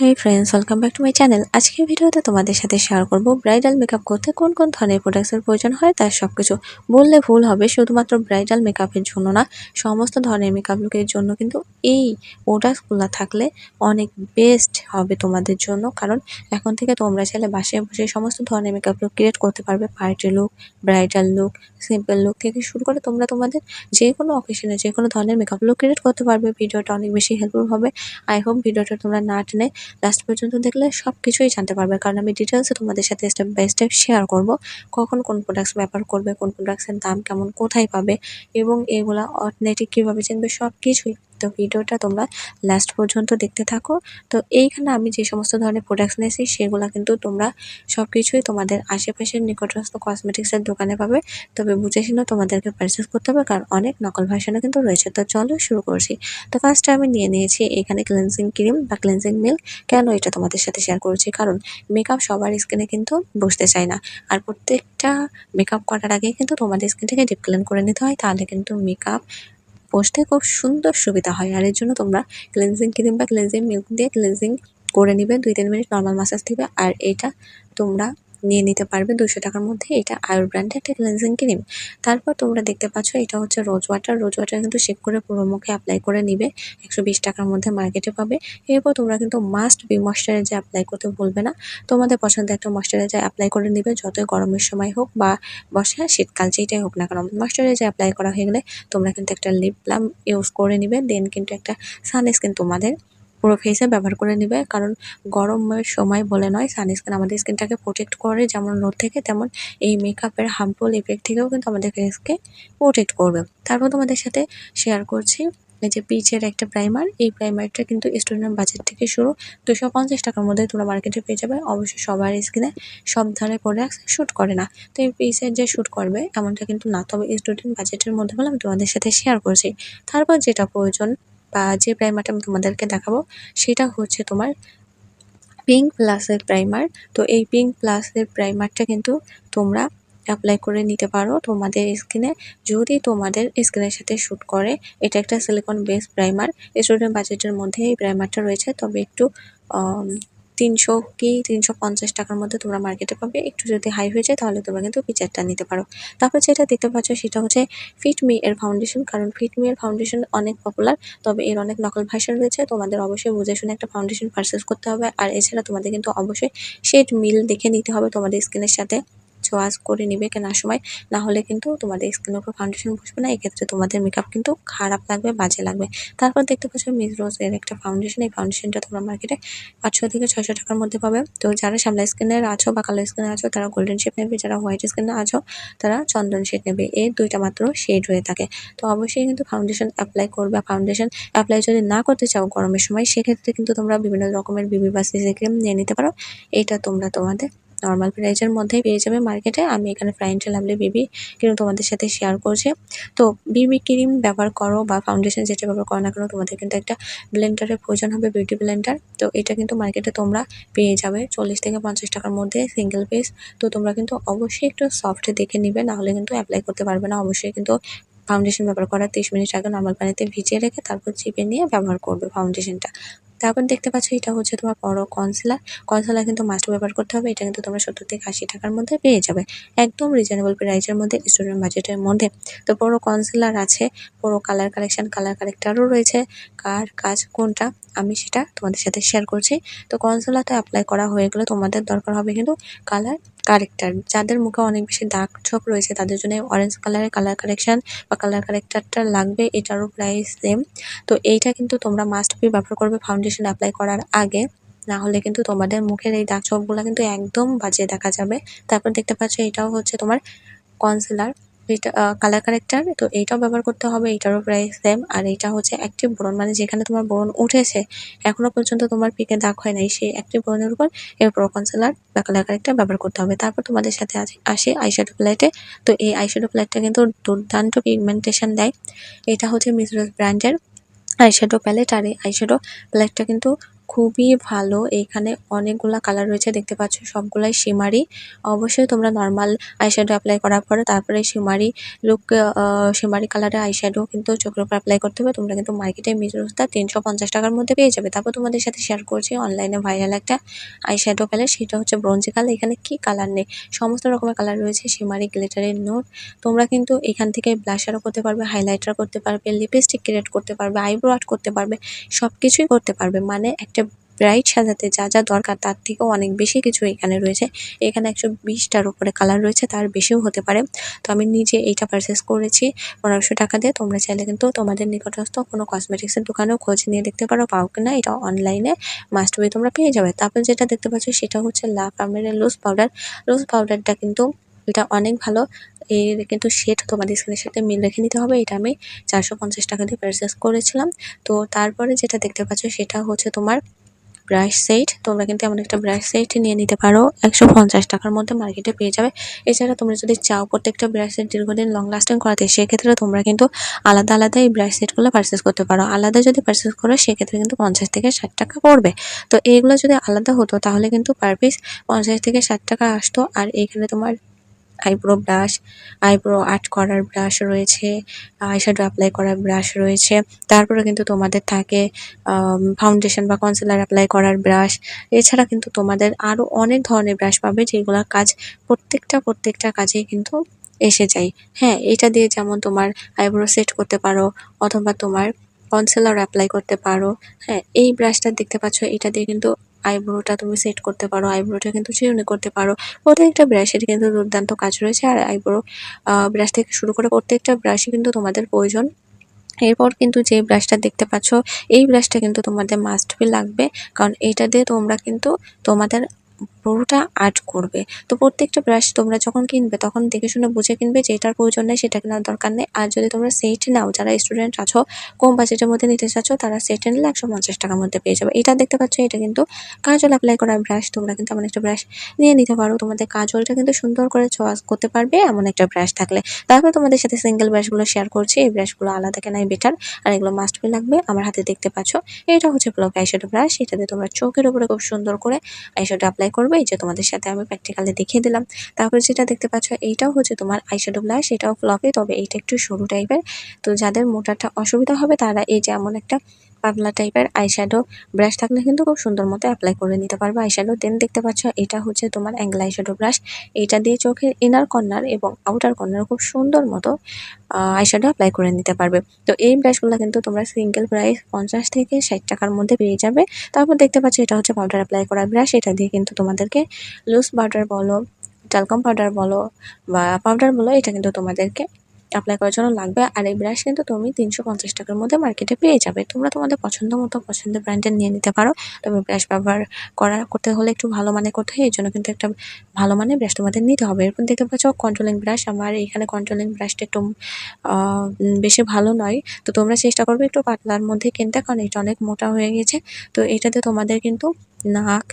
Hi friends, welcome back to my channel. আজকের ভিডিওতে তোমাদের সাথে শেয়ার করব ব্রাইডাল মেকআপ করতে কোন কোন ধরনের প্রোডাক্টসের প্রয়োজন হয় তার সবকিছু। বললে ভুল হবে, শুধুমাত্র ব্রাইডাল মেকআপের জন্য না, সমস্ত ধরনের মেকআপ লুকের জন্য কিন্তু এই প্রোডাক্টসগুলো থাকলে অনেক বেস্ট হবে তোমাদের জন্য। কারণ এখন থেকে তোমরা চাইলে বাসায় বসে সমস্ত ধরনের মেকআপ লুক ক্রিয়েট করতে পারবে। Party look, bridal look, simple look থেকে শুরু করে তোমরা তোমাদের যে কোনো অকেশনে যে কোনো ধরনের মেকআপ লুক ক্রিয়েট করতে পারবে। ভিডিওটা অনেক বেশি হেল্পফুল হবে। আই হোপ ভিডিওটা তোমরা না টেনে লাস্ট পর্যন্ত দেখলে সব কিছুই জানতে পারবে, কারণ আমি ডিটেলসে তোমাদের সাথে স্টেপ বাই স্টেপ শেয়ার করব কখন কোন প্রোডাক্টস ব্যবহার করবে, কোন প্রোডাক্টসের দাম কেমন, কোথায় পাবে এবং এগুলা অথেন্টিক কীভাবে চিনবে, সব কিছুই। তো ভিডিওটা তোমরা লাস্ট পর্যন্ত দেখতে থাকো। তো এইখানে আমি যে সমস্ত ধরনের প্রোডাক্টস নিয়েছি সেগুলো কিন্তু তোমরা সব কিছুই তোমাদের আশেপাশের নিকটস্থ কসমেটিক্সের দোকানে পাবে। তবে বুঝে শুনে তোমাদেরকে পারচেস করতে হবে, কারণ অনেক নকল ভার্সনও কিন্তু রয়েছে। তো চলো শুরু করছি। তো ফার্স্টে আমি নিয়ে নিয়েছি এখানে ক্লেনজিং ক্রিম বা ক্লেনজিং মিল্ক। কেন এটা তোমাদের সাথে শেয়ার করছি, কারণ মেকআপ সবার স্কিনে কিন্তু বসতে চায় না। আর প্রত্যেকটা মেকআপ করার আগে কিন্তু তোমাদের স্কিনটাকে ডিপ ক্লিন করে নিতে হয়, তাহলে কিন্তু মেকআপ বসতে খুব সুন্দর সুবিধা হয়। আর এর জন্য তোমরা ক্লেনজিং ক্রিম বা ক্লেনজিং মিল্ক দিয়ে ক্লেনজিং করে নিবে, 2-3 মিনিট নর্মাল মাসাজ দিবে। আর এটা তোমরা নিয়ে নিতে পারবে 200 টাকার মধ্যে। এটা আয়ুর ব্র্যান্ডের একটা ক্লেনজিং ক্রিম। তারপর তোমরা দেখতে পাচ্ছ এটা হচ্ছে রোজ ওয়াটার। রোজ ওয়াটার কিন্তু শেক করে পুরো মুখে অ্যাপ্লাই করে নিবে, 120 টাকার মধ্যে মার্কেটে পাবে। এরপর তোমরা কিন্তু মাস্ট বি ময়শ্চারাইজার অ্যাপ্লাই করতে ভুলবে না। তোমাদের পছন্দের একটা ময়শ্চারাইজার অ্যাপ্লাই করে নিবে, যতই গরমের সময় হোক বা বর্ষা শীতকাল যেটাই হোক না কেন। ময়শ্চারাইজার অ্যাপ্লাই করা হয়ে গেলে তোমরা কিন্তু একটা লিপ বাম ইউজ করে নিবে। দেন কিন্তু একটা সানস্ক্রিন তোমাদের পুরো ফেসে ব্যবহার করে নিবে, কারণ গরমের সময় বলে নয়, সানস্ক্রিন আমাদের স্কিনটাকে প্রোটেক্ট করে যেমন রোদ থেকে, তেমন এই মেকআপের হার্মফুল ইফেক্ট থেকেও কিন্তু আমাদের ফেসকে প্রোটেক্ট করবে। তারপর তোমাদের সাথে শেয়ার করছি এই যে পিচের একটা প্রাইমার। এই প্রাইমারটা কিন্তু স্টুডেন্ট বাজেট থেকে শুরু, 250 টাকার মধ্যে তোমরা মার্কেটে পেয়ে যাবে। অবশ্যই সবার স্কিনে সব ধরনের প্রোডাক্টস শ্যুট করে না, তো এই পিচের যে শ্যুট করবে এমনটা কিন্তু না, তবে স্টুডেন্ট বাজেটের মধ্যে বলে আমি তোমাদের সাথে শেয়ার করছি। তারপর যেটা প্রয়োজন বা যে প্রাইমারটা আমি তোমাদেরকে দেখাবো সেটা হচ্ছে তোমার পিঙ্ক প্লাসের প্রাইমার। তো এই পিঙ্ক প্লাসের প্রাইমারটা কিন্তু তোমরা অ্যাপ্লাই করে নিতে পারো তোমাদের স্কিনে, যদি তোমাদের স্কিনের সাথে শ্যুট করে। এটা একটা সিলিকন বেস প্রাইমার। স্টুডেন্ট বাজেটের মধ্যে এই প্রাইমারটা রয়েছে, তবে একটু 300 কি 350 টাকার মধ্যে তোমরা মার্কেটে পাবে। একটু যদি হাই হয়ে যায় তাহলে তোমরা কিন্তু পিচারটা নিতে পারো। তারপর যেটা দেখতে পাচ্ছ সেটা হচ্ছে ফিটমি এর ফাউন্ডেশন। কারণ ফিটমি এর ফাউন্ডেশন অনেক পপুলার, তবে এর অনেক নকল ভার্সন রয়েছে। তোমাদের অবশ্যই বুঝে শুনে একটা ফাউন্ডেশন পারচেস করতে হবে। আর এছাড়া তোমাদের কিন্তু অবশ্যই শেড মিল দেখে নিতে হবে, তোমাদের স্কিনের সাথে চয়েস করে নিবে কেনার সময়। না হলে কিন্তু তোমাদের স্কিনের উপর ফাউন্ডেশন বসবে না, এক্ষেত্রে তোমাদের মেকআপ কিন্তু খারাপ লাগবে, বাজে লাগবে। তারপর দেখতে পাচ্ছ মিস রোজ এর একটা ফাউন্ডেশন। এই ফাউন্ডেশনটা তোমরা মার্কেটে 500 থেকে 600 টাকার মধ্যে পাবে। তো যারা শ্যামলা স্কিনের আছো বা কালো স্কিনের আছো তারা গোল্ডেন শেড নেবে, যারা হোয়াইট স্কিনের আছো তারা চন্দন শেড নেবে। এই দুইটা মাত্র শেড হয়ে থাকে। তো অবশ্যই কিন্তু ফাউন্ডেশন অ্যাপ্লাই করবে। ফাউন্ডেশন অ্যাপ্লাই যদি না করতে চাও গরমের সময়, সেক্ষেত্রে কিন্তু তোমরা বিভিন্ন রকমের বিবি বা সিসি ক্রিম নিয়ে নিতে পারো। এটা তোমরা তোমাদের নর্মাল প্রাইসের মধ্যেই পেয়ে যাবে মার্কেটে। আমি এখানে ফ্রাইন্ড লাভলি বিবি ক্রিম তোমাদের সাথে শেয়ার করছি। তো বিবি ক্রিম ব্যবহার করো বা ফাউন্ডেশন যেটা ব্যবহার করো না কেন, তোমাদের কিন্তু একটা ব্লেন্ডারের প্রয়োজন হবে, বিউটি ব্লেন্ডার। তো এটা কিন্তু মার্কেটে তোমরা পেয়ে যাবে 40 থেকে 50 টাকার মধ্যে সিঙ্গেল পিস। তো তোমরা কিন্তু অবশ্যই একটু সফট দেখে নিবে, না হলে কিন্তু অ্যাপ্লাই করতে পারবে না। অবশ্যই কিন্তু ফাউন্ডেশন ব্যবহার করার 30 মিনিট আগে নর্মাল পানিতে ভিজিয়ে রেখে তারপর চিপে নিয়ে ব্যবহার করবে ফাউন্ডেশনটা। তারপর দেখতে পাচ্ছ এটা হচ্ছে তোমার বড় কনসিলার। কনসিলার কিন্তু মাস্ট ব্যবহার করতে হবে। এটা কিন্তু তোমরা 70 থেকে 80 টাকার মধ্যে পেয়ে যাবে, একদম রিজনেবল প্রাইসের মধ্যে, স্টুডেন্ট বাজেটের মধ্যে। তো বড় কনসিলার আছে, বড় কালার কালেকশন, কালার কারেক্টারও রয়েছে। কার কাজ কোনটা আমি সেটা তোমাদের সাথে শেয়ার করছি। তো কনসিলারটা অ্যাপ্লাই করা হয়ে গেলে তোমাদের দরকার হবে কিন্তু কালার কারেক্টার। যাদের মুখে অনেক বেশি দাগ ছোপ রয়েছে তাদের জন্য অরেঞ্জ কালারের কালার কারেকশন বা কালার কারেক্টারটা লাগবে, এটারও প্রাইস সেম। তো এইটা কিন্তু তোমরা মাস্ট বি ব্যবহার করবে ফাউন্ডেশন অ্যাপ্লাই করার আগে, না হলে কিন্তু তোমাদের মুখের এই দাগ ছোপগুলো কিন্তু একদম বাজে দেখা যাবে। তারপর দেখতে পাচ্ছ এটাও হচ্ছে তোমার কনসিলার, এটা কালার কারেক্টার। তো এইটাও ব্যবহার করতে হবে, এটারও প্রাইস সেম। আর এটা হচ্ছে অ্যাক্টিভ ব্রণ, মানে যেখানে তোমার ব্রণ উঠেছে এখনো পর্যন্ত তোমার পিকে দাগ হয় নাই, সেই অ্যাক্টিভ ব্রণের উপর এরপর কনসিলার বা কালার কারেক্টার ব্যবহার করতে হবে। তারপর তোমাদের সাথে আসে আইশ্যাডো প্যালেটে। তো এই আইশ্যাডো প্যালেটটা কিন্তু দুর্দান্ত পিগমেন্টেশন দেয়। এটা হচ্ছে মিস রোজ ব্র্যান্ডের আইশ্যাডো প্যালেট। আর এই আইশ্যাডো প্যালেটটা কিন্তু খুবই ভালো। এখানে অনেকগুলা কালার রয়েছে দেখতে পাচ্ছ, সবগুলাই শিমারি। অবশ্যই তোমরা নরমাল আইশ্যাডো এপ্লাই করার পরে তারপরে শিমারি লুক শিমারি কালারের আইশ্যাডো কিন্তু চোখের উপর এপ্লাই করতে হবে। তোমরা কিন্তু মার্কেটে মিজোসটা ৩৫০ টাকার মধ্যে পেয়ে যাবে। তারপর তোমাদের সাথে শেয়ার করছি অনলাইনে ভাইরাল একটা আইশ্যাডো প্যালেট, সেটা হচ্ছে ব্রোঞ্জি কালার। এখানে কি কালার নেই, সমস্ত রকমের কালার রয়েছে। শিমারি, গ্লিটারের নোট। তোমরা কিন্তু এখান থেকে ব্লাশারও করতে পারবে, হাইলাইটার করতে পারবে, লিপস্টিক ক্রিয়েট করতে পারবে, আইব্রো আর্ট করতে পারবে, সবকিছুই করতে পারবে। মানে একটা ব্রাইড সাজাতে যা যা দরকার তার থেকেও অনেক বেশি কিছু এখানে রয়েছে। এখানে ১২০টার উপরে কালার রয়েছে, তার বেশিও হতে পারে। তো আমি নিজে এইটা পারচেস করেছি ১৫০০ টাকা দিয়ে। তোমরা চাইলে কিন্তু তোমাদের নিকটস্থ কোনো কসমেটিক্সের দোকানেও খোঁজ নিয়ে দেখতে পারো, পাও কিনা। এটা অনলাইনে মাস্ট বি তোমরা পেয়ে যাবে। তারপর যেটা দেখতে পাচ্ছ সেটা হচ্ছে লা কার্মের লুজ পাউডার। লুজ পাউডারটা কিন্তু এটা অনেক ভালো। এর কিন্তু শেড তোমাদের স্কিনের সাথে মিল রেখে নিতে হবে। এটা আমি ৪৫০ টাকা দিয়ে পারচেস করেছিলাম। তো তারপরে যেটা দেখতে পাচ্ছ সেটা হচ্ছে তোমার ব্রাশ সেট। তোমরা কিন্তু এমন একটা ব্রাশ সেট নিয়ে নিতে পারো, ১৫০ টাকার মধ্যে মার্কেটে পেয়ে যাবে। এছাড়া তোমরা যদি চাও প্রত্যেকটা ব্রাশ সেট দীর্ঘদিন লং লাস্টিং করাতে, সেক্ষেত্রে তোমরা কিন্তু আলাদা আলাদা এই ব্রাশ সেটগুলো পারচেস করতে পারো। আলাদা যদি পারচেস করো সেক্ষেত্রে কিন্তু ৫০ থেকে ৬০ টাকা পড়বে। তো এইগুলো যদি আলাদা হতো তাহলে কিন্তু পার পিস ৫০ থেকে ৬০ টাকা আসতো। আর এখানে তোমার আইব্রো ব্রাশ, আইব্রো আর্ট করার ব্রাশ রয়েছে, আইশ্যাডো এপ্লাই করার ব্রাশ রয়েছে। তারপরে কিন্তু তোমাদের থাকে ফাউন্ডেশন বা কনসিলার এপ্লাই করার ব্রাশ। এছাড়া কিন্তু তোমাদের আরও অনেক ধরনের ব্রাশ পাবে, যেগুলোর কাজ প্রত্যেকটা কাজেই কিন্তু এসে যায়। হ্যাঁ, এটা দিয়ে যেমন তোমার আইব্রো সেট করতে পারো অথবা তোমার কনসিলার এপ্লাই করতে পারো। হ্যাঁ, এই ব্রাশটা দেখতে পাচ্ছ, এটা দিয়ে কিন্তু আইব্রোটা তুমি সেট করতে পারো, আইব্রোটা কিন্তু চিরুনি করতে পারো। প্রত্যেকটা ব্রাশের কিন্তু দুর্দান্ত কাজ রয়েছে। আর আইব্রো ব্রাশ থেকে শুরু করে প্রত্যেকটা ব্রাশই কিন্তু তোমাদের প্রয়োজন। এরপর কিন্তু যে ব্রাশটা দেখতে পাচ্ছ, এই ব্রাশটা কিন্তু তোমাদের মাস্ট বি লাগবে। কারণ এইটা দিয়ে তোমরা কিন্তু তোমাদের পুরোটা আর্ট করবে। তো প্রত্যেকটা ব্রাশ তোমরা যখন কিনবে তখন দেখে শুনে বুঝে কিনবে, যেটার প্রয়োজন নেই সেটা কেনার দরকার নেই। আর যদি তোমরা সেট নাও, যারা স্টুডেন্ট আছো, কম বাজেটের মধ্যে নিতে চাচ্ছ, তারা সেট নিলে ১৫০ টাকার মধ্যে পেয়ে যাবে। এটা দেখতে পাচ্ছ, এটা কিন্তু কাজল এপ্লাই করার ব্রাশ। তোমরা কিন্তু এমন একটা ব্রাশ নিয়ে নিতে পারো, তোমাদের কাজলটা কিন্তু সুন্দর করে চয়েস করতে পারবে এমন একটা ব্রাশ থাকলে। তারপর তোমাদের সাথে সিঙ্গেল ব্রাশগুলো শেয়ার করছি। এই ব্রাশগুলো আলাদা কেনাই বেটার, আর এগুলো মাস্ট বি লাগবে। আমার হাতে দেখতে পাচ্ছ, এটা হচ্ছে ব্লক আইশ্যাডো ব্রাশ। এটা দিয়ে তোমরা চোখের উপরে খুব সুন্দর করে আইশ্যাডো এপ্লাই করবে। এই যে তোমাদের সাথে আমি প্র্যাকটিক্যালি দেখিয়ে দিলাম। তারপর যেটা দেখতে পাচ্ছ, এইটাও হচ্ছে তোমার আইশ্যাডো ব্রাশ। এটাও ফ্লপি, তবে এইটা একটু সরু টাইপের। তো যাদের মোটাটা অসুবিধা হবে তারা এই যে এমন একটা পাতলা টাইপের আইশ্যাডো ব্রাশ থাকলে কিন্তু খুব সুন্দর মতো এপ্লাই করে নিতে পারবে আইশ্যাডো। দেন দেখতে পাচ্ছ, এটা হচ্ছে তোমার অ্যাঙ্গেল আইশ্যাডো ব্রাশ। এইটা দিয়ে চোখের ইনার কর্নার এবং আউটার কর্নার খুব সুন্দর মতো আইশ্যাডো এপ্লাই করে নিতে পারবে। তো এই ব্রাশগুলো কিন্তু তোমরা সিঙ্গেল প্রাইস ৫০ থেকে ৬০ টাকার মধ্যে পেয়ে যাবে। তারপর দেখতে পাচ্ছ, এটা হচ্ছে পাউডার এপ্লাই করার ব্রাশ। এটা দিয়ে কিন্তু তোমাদেরকে লুজ পাউডার বলো, টালকাম পাউডার বলো বা পাউডার বলো, এটা কিন্তু তোমাদেরকে এপ্লাই করার জন্য লাগবে। আর এই ব্রাশ কিন্তু তুমি ৩৫০ টাকার মধ্যে মার্কেটে পেয়ে যাবে। তোমরা তোমাদের পছন্দ মতো পছন্দের ব্র্যান্ডের নিয়ে নিতে পারো। তবে ব্রাশ ব্যবহার করতে হলে একটু ভালো মানের করতে হয়, এর জন্য কিন্তু একটা ভালো মানের ব্রাশ তোমাদের নিতে হবে। এরপর দেখতে পাচ্ছ কন্ট্রোলিং ব্রাশ। আমার এখানে কন্ট্রোলিং ব্রাশটা একটু বেশি ভালো নয়। তো তোমরা চেষ্টা করবে একটু পাতলার মধ্যে কিনতে, কারণ এটা অনেক মোটা হয়ে গেছে। তো এটাতে তোমাদের কিন্তু নাক,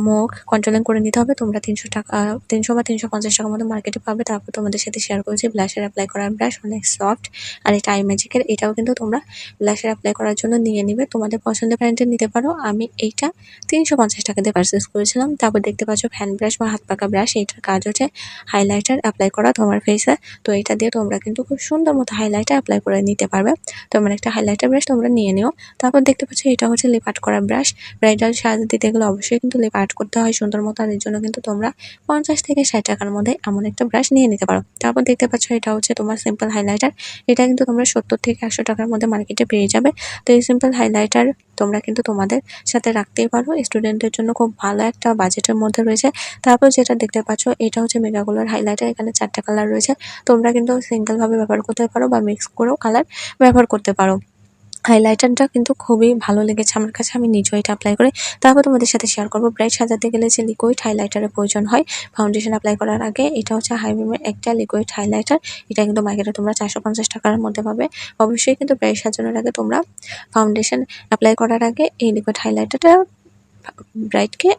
মুখ কন্ট্রোলিং করে নিতে হবে। তোমরা ৩০০ টাকা ৩০০ বা ৩৫০ টাকার মধ্যে মার্কেটে পাবে। তারপর তোমাদের সাথে শেয়ার করেছি ব্লাশের অ্যাপ্লাই করার ব্রাশ, অনেক সফট। আর এটা আই ম্যাজিকের। এটাও কিন্তু তোমরা ব্লাশের অ্যাপ্লাই করার জন্য নিয়ে নিবে, তোমাদের পছন্দের ব্র্যান্ডের নিতে পারো। আমি এইটা ৩৫০ টাকা দিয়ে পারচেস করেছিলাম। তারপর দেখতে পাচ্ছ হ্যান্ড ব্রাশ বা হাত পাকা ব্রাশ। এইটার কাজ হচ্ছে হাইলাইটার অ্যাপ্লাই করা তোমার ফেসে। তো এটা দিয়ে তোমরা কিন্তু খুব সুন্দর মতো হাইলাইটার অ্যাপ্লাই করে নিতে পারবে। তো আমার একটা হাইলাইটার ব্রাশ তোমরা নিয়ে নিও। তারপর দেখতে পাচ্ছ, এটা হচ্ছে লিপ আর্ট করা ব্রাশ। ব্রাইডাল সাজ দিতে গেলে অবশ্যই কিন্তু লিপ আর্ট করতে হয় সুন্দর মতো। আর এর জন্য কিন্তু তোমরা ৫০ থেকে ৬০ টাকার মধ্যে এমন একটা ব্রাশ নিয়ে নিতে পারো। তারপর দেখতে পাচ্ছ, এটা হচ্ছে তোমার সিম্পল হাইলাইটার। এটা কিন্তু তোমরা ৭০ থেকে ১০০ টাকার মধ্যে মার্কেটে পেয়ে যাবে। তো এই সিম্পল হাইলাইটার তোমরা কিন্তু তোমাদের সাথে রাখতেই পারো, স্টুডেন্টদের জন্য খুব ভালো একটা বাজেটের মধ্যে রয়েছে। তারপর যেটা দেখতে পাচ্ছ, এটা হচ্ছে মেগা কালার হাইলাইটার। এখানে ৪টা কালার রয়েছে। তোমরা কিন্তু সিঙ্গেল ভাবে ব্যবহার করতে পারো বা মিক্স করেও কালার ব্যবহার করতে পারো। হাইলাইটারটা কিন্তু খুবই ভালো লেগেছে আমার কাছে, আমি নিজেও এটা এপ্লাই করি। তারপর তোমাদের সাথে শেয়ার করবো ব্রাইট সাজাতে গেলে যে লিকুইড হাইলাইটারের প্রয়োজন হয় ফাউন্ডেশন অ্যাপ্লাই করার আগে। এটা হচ্ছে হাইবিমের একটা লিকুইড হাইলাইটার। এটা কিন্তু মার্কেটে তোমরা ৪৫০ টাকার মধ্যে পাবে। অবশ্যই কিন্তু ব্রাইট সাজানোর আগে তোমরা ফাউন্ডেশন অ্যাপ্লাই করার আগে এই লিকুইড হাইলাইটারটা ব্রাইটকে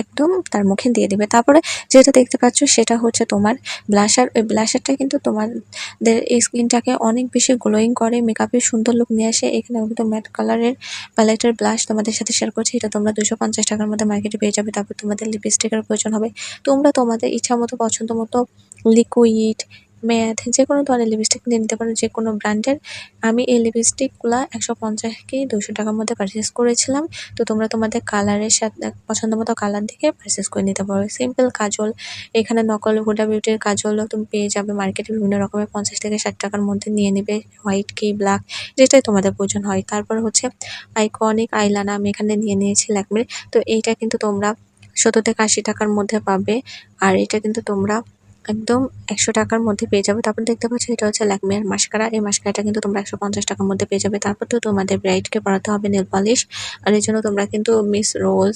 একদম তার মুখে দিয়ে দিবে। তারপরে যেটা দেখতে পাচ্ছ সেটা হচ্ছে তোমার ব্লাশার। ওই ব্লাশারটা কিন্তু তোমাদের স্কিনটাকে অনেক বেশি গ্লোয়িং করে, মেকআপের সুন্দর লুক নিয়ে আসে। এখানে কিন্তু ম্যাট কালারের প্যালেটের ব্লাশ তোমাদের সাথে শেয়ার করছি। এটা তোমরা 250 টাকার মধ্যে মার্কেটে পেয়ে যাবে। তারপর তোমাদের লিপস্টিকের প্রয়োজন হবে। তোমরা তোমাদের ইচ্ছা মতো পছন্দ মতো লিকুইড, ম্যাট যেকোনো ধরনের লিপস্টিক নিয়ে নিতে পারো, যেকোনো ব্র্যান্ডের। আমি এই লিপস্টিকগুলা 150 কি 200 টাকার মধ্যে পারচেজ করেছিলাম। তো তোমরা তোমাদের কালারের সাথে পছন্দ মতো কালার দেখে পারচেজ করে নিতে পারো। সিম্পল কাজল, এখানে নকল হুডা বিউটির কাজলও তুমি পেয়ে যাবে মার্কেটে বিভিন্ন রকমের 50 থেকে 60 টাকার মধ্যে নিয়ে নিবে। হোয়াইট কি ব্ল্যাক যেটাই তোমাদের প্রয়োজন হয়। তারপর হচ্ছে আইকনিক আইলাইনার আমি এখানে নিয়ে নিয়েছি ল্যাকমির। তো এইটা কিন্তু তোমরা 70 থেকে 80 টাকার মধ্যে পাবে। আর এটা কিন্তু তোমরা একদম 100 টাকার মধ্যে পেয়ে যাবে। তারপর দেখতে পাচ্ছ এটা হচ্ছে ল্যাকমির মাস্কারা। এই মাস্কারাটা কিন্তু তোমরা 150 টাকার মধ্যে পেয়ে যাবে। তারপর তো তোমাদের ব্রাইডকে পরাতে হবে নেল পালিশ। আর এর জন্য তোমরা কিন্তু মিস রোজ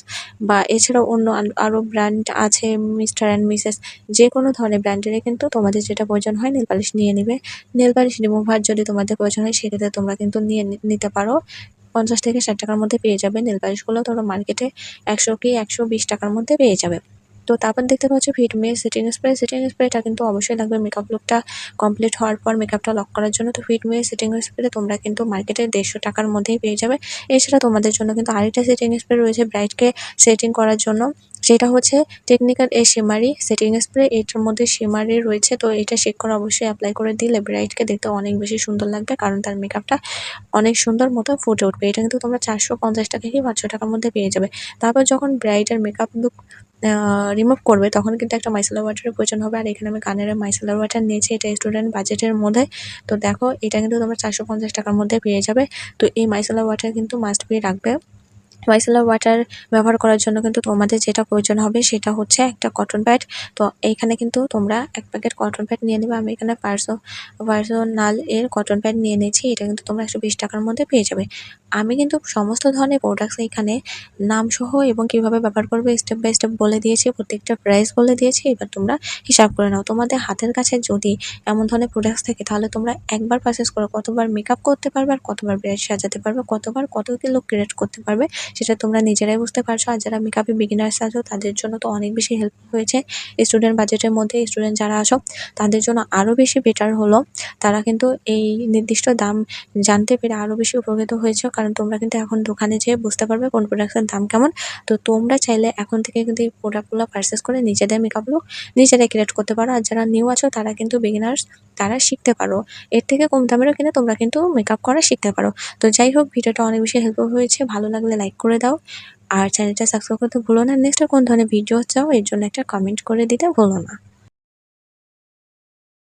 বা এছাড়াও অন্য আরো ব্র্যান্ড আছে, মিস্টার অ্যান্ড মিসেস, যেকোনো ধরনের ব্র্যান্ডেরই কিন্তু তোমাদের যেটা প্রয়োজন হয় নেল পালিশ নিয়ে নিবে। নেল পালিশ রিমুভার যদি তোমাদের প্রয়োজন হয় সেক্ষেত্রে তোমরা কিন্তু নিয়ে নিতে পারো। 50 থেকে 60 টাকার মধ্যে পেয়ে যাবে। নেল পালিশগুলো তোমরা মার্কেটে 100 কি 120 টাকার মধ্যে পেয়ে যাবে। তো তারপর দেখতে পাচ্ছ ফিটমি সেটিং স্প্রে। সেটিং স্প্রেটা কিন্তু অবশ্যই লাগবে মেকআপ লুকটা কমপ্লিট হওয়ার পর মেকআপটা লক করার জন্য। তো ফিটমি সেটিং স্প্রে তোমরা কিন্তু মার্কেটে 150 টাকার মধ্যেই পেয়ে যাবে। এছাড়া তোমাদের জন্য কিন্তু আরেকটা সেটিং স্প্রে রয়েছে ব্রাইডকে সেটিং করার জন্য। সেটা হচ্ছে টেকনিক্যাল এ শিমারি সেটিং স্প্রে। এটার মধ্যে শিমারি রয়েছে। তো এটা শেক করে অবশ্যই অ্যাপ্লাই করে দিলে ব্রাইডকে দেখতে অনেক বেশি সুন্দর লাগবে, কারণ তার মেকআপটা অনেক সুন্দর মতো ফুটে উঠবে। এটা কিন্তু তোমরা 450 টাকা কি 500 টাকার মধ্যে পেয়ে যাবে। তারপর যখন ব্রাইডের মেকআপ লুক রিমুভ করবে তখন কিন্তু একটা মাইসেলার ওয়াটারের প্রয়োজন হবে। আর এখানে আমি গার্নিয়ারের মাইসেলার ওয়াটার নিয়েছি। এটা স্টুডেন্ট বাজেটের মধ্যে। তো দেখো এটা কিন্তু তোমরা 450 টাকার মধ্যে পেয়ে যাবে। তো এই মাইসেলার ওয়াটার কিন্তু মাস্ট বি রাখবে। মাইসেলার ওয়াটার ব্যবহার করার জন্য কিন্তু তোমাদের যেটা প্রয়োজন হবে সেটা হচ্ছে একটা কটন প্যাড। তো এইখানে কিন্তু তোমরা 1 প্যাকেট কটন প্যাড নিয়ে নেবে। আমি এখানে পার্সোনাল এর কটন প্যাড নিয়ে নিয়েছি। এটা কিন্তু তোমরা 120 টাকার মধ্যে পেয়ে যাবে। আমি কিন্তু সমস্ত ধরনের প্রোডাক্টস এখানে নামসহ এবং কিভাবে ব্যবহার করবে স্টেপ বাই স্টেপ বলে দিয়েছি, প্রত্যেকটা প্রাইস বলে দিয়েছি। এবার তোমরা হিসাব করে নাও। তোমাদের হাতের কাছে যদি এমন ধরনের প্রোডাক্টস থাকে তাহলে তোমরা একবার পারচেজ করে কতবার মেকআপ করতে পারবে, আর কতবার ব্রাইড সাজাতে পারবে, কতবার কত কি লুক ক্রিয়েট করতে পারবে সেটা তোমরা নিজেরাই বুঝতে পারছো। আর যারা মেকআপে বিগিনার্স আছো তাদের জন্য তো অনেক বেশি হেল্প হয়েছে। স্টুডেন্ট বাজেটের মধ্যে স্টুডেন্ট যারা আছো তাদের জন্য আরও বেশি বেটার হলো। তারা কিন্তু এই নির্দিষ্ট দাম জানতে পেরে আরও বেশি উপকৃত হয়েছে, কারণ তোমরা কিন্তু এখন দোকানে যেয়ে বুঝতে পারবে কোন প্রোডাক্টের দাম কেমন। তো তোমরা চাইলে এখন থেকে কিন্তু এই প্রোডাক্টগুলো পারচেস করে নিজেদের মেকআপ লুক নিজেরাই ক্রিয়েট করতে পারো। আর যারা নিউ আছো তারা কিন্তু বিগিনার্স, তারা শিখতে পারো। এর থেকে কম দামেরও কিনে তোমরা কিন্তু মেকআপ করা শিখতে পারো। তো যাই হোক, ভিডিওটা অনেক বেশি হেল্পফুল হয়েছে। ভালো লাগলে লাইক করে দাও। আর চ্যানেলটা সাবস্ক্রাইব করতে ভুলো না। নেক্সট কোন ধরনের ভিডিও চাও এর জন্য একটা কমেন্ট করে দিতে ভুলো না।